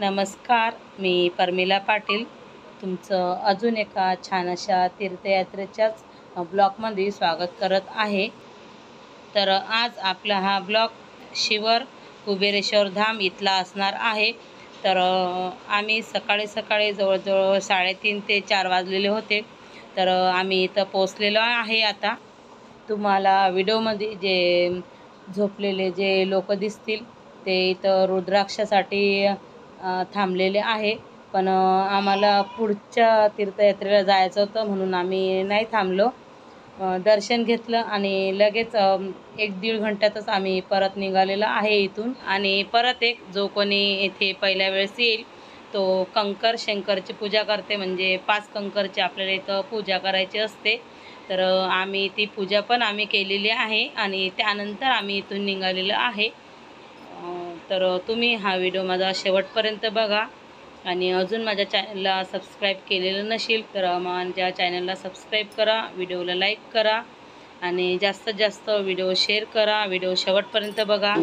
नमस्कार, मी परमिला पाटील तुमचं अजून एका छान अशा तीर्थयात्रेच्याच ब्लॉगमध्ये स्वागत करत आहे। तर आज आपला हा ब्लॉग शिवर कुबेरेश्वर धाम इथला असणार आहे। तर आम्ही सकाळी जवळजवळ 3:30 ते 4 वाजलेले होते। तर आम्ही इथं पोहोचलेलो आहे। आता तुम्हाला व्हिडिओमध्ये जे झोपलेले जे लोक दिसतील ते इथं रुद्राक्षासाठी थांबलेले आहे। पण आम्हाला पुढच्या तीर्थयात्रेला जायचं होतं म्हणून आम्ही नाही थांबलो। दर्शन घेतलं आणि लगेच 1-1.5 घंट्यातच आम्ही परत निघालेलो आहे इथून। आणि परत एक जो कोणी इथे पहिल्या वेळेस येईल तो कंकर शंकरची पूजा करते, म्हणजे 5 कंकरची आपल्याला इथं पूजा करायची असते। तर आम्ही ती पूजा पण आम्ही केलेली आहे आणि त्यानंतर आम्ही इथून निघालेलो आहे। तर तुम्ही हा व्हिडिओ माझा शेवटपर्यंत बघा आणि अजून माझ्या चॅनलला सबस्क्राईब केलेलं नसेल तर माझ्या चॅनलला सबस्क्राईब करा, व्हिडिओला लाईक करा आणि जास्तीत जास्त व्हिडिओ शेअर करा। व्हिडिओ शेवटपर्यंत बघा।